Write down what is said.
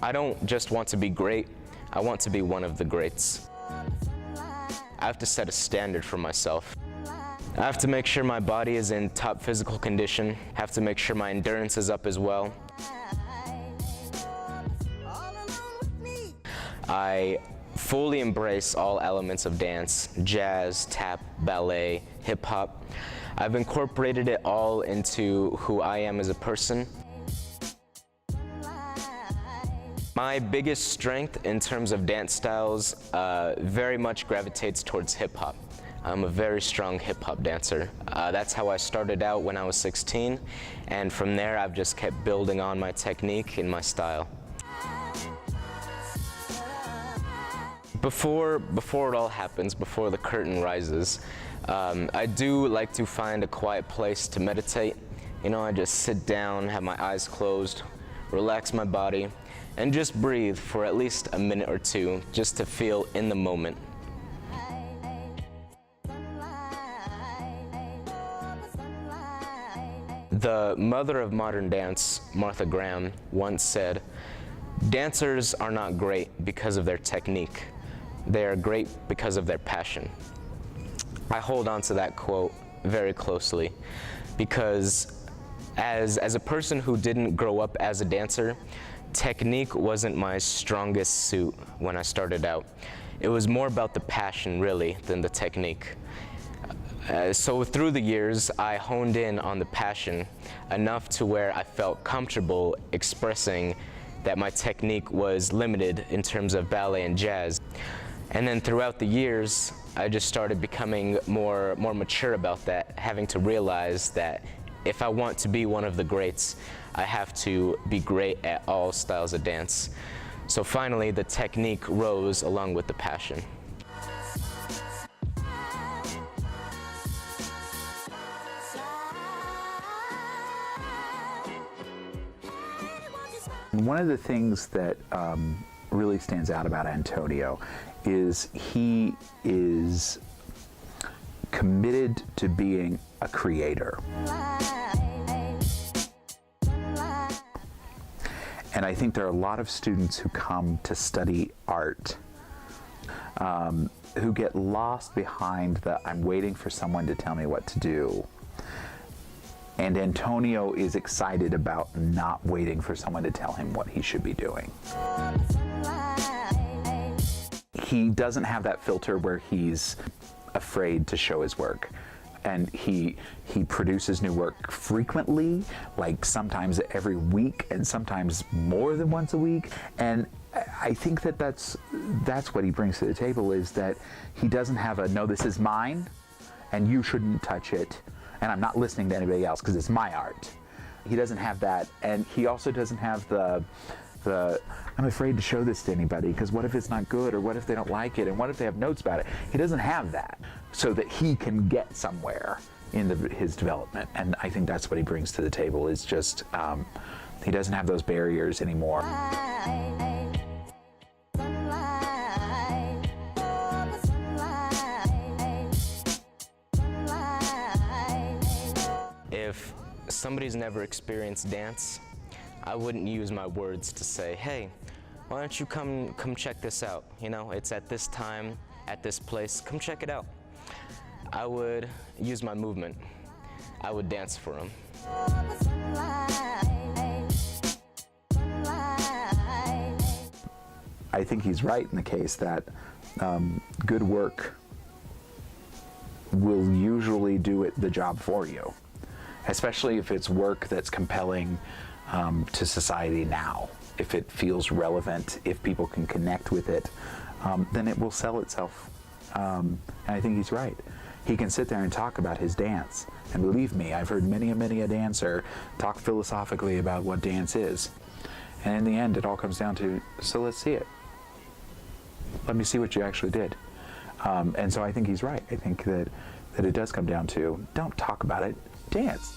I don't just want to be great, I want to be one of the greats. I have to set a standard for myself. I have to make sure my body is in top physical condition, have to make sure my endurance is up as well. I fully embrace all elements of dance, jazz, tap, ballet, hip-hop. I've incorporated it all into who I am as a person. My biggest strength in terms of dance styles very much gravitates towards hip-hop. I'm a very strong hip-hop dancer. That's how I started out when I was 16, and from there I've just kept building on my technique and my style. Before it all happens, before the curtain rises, I do like to find a quiet place to meditate. You know, I just sit down, have my eyes closed, relax my body, and just breathe for at least a minute or two, just to feel in the moment. The mother of modern dance, Martha Graham, once said, "Dancers are not great because of their technique. They are great because of their passion." I hold on to that quote very closely because as a person who didn't grow up as a dancer, technique wasn't my strongest suit when I started out. It was more about the passion, really, than the technique. So through the years, I honed in on the passion enough to where I felt comfortable expressing that my technique was limited in terms of ballet and jazz. And then throughout the years, I just started becoming more mature about that, having to realize that if I want to be one of the greats, I have to be great at all styles of dance. So finally, the technique rose along with the passion. One of the things that really stands out about Antonio is he is committed to being a creator. And I think there are a lot of students who come to study art who get lost behind the "I'm waiting for someone to tell me what to do." And Antonio is excited about not waiting for someone to tell him what he should be doing. He doesn't have that filter where he's afraid to show his work. And he produces new work frequently, like sometimes every week and sometimes more than once a week. And I think that that's what he brings to the table, is that he doesn't have a "no, this is mine and you shouldn't touch it, and I'm not listening to anybody else because it's my art." He doesn't have that, and he also doesn't have the "I'm afraid to show this to anybody because what if it's not good, or what if they don't like it, and what if they have notes about it." He doesn't have that, so that he can get somewhere in his development. And I think that's what he brings to the table, is just he doesn't have those barriers anymore. If somebody's never experienced dance, I wouldn't use my words to say, "Hey, why don't you come check this out? You know, it's at this time, at this place, come check it out." I would use my movement. I would dance for them. I think he's right in the case that good work will usually do the job for you, especially if it's work that's compelling to society now. If it feels relevant, if people can connect with it, then it will sell itself. And I think he's right. He can sit there and talk about his dance. And believe me, I've heard many a dancer talk philosophically about what dance is. And in the end, it all comes down to, so let's see it. Let me see what you actually did. And so I think he's right. I think that it does come down to, don't talk about it, dance.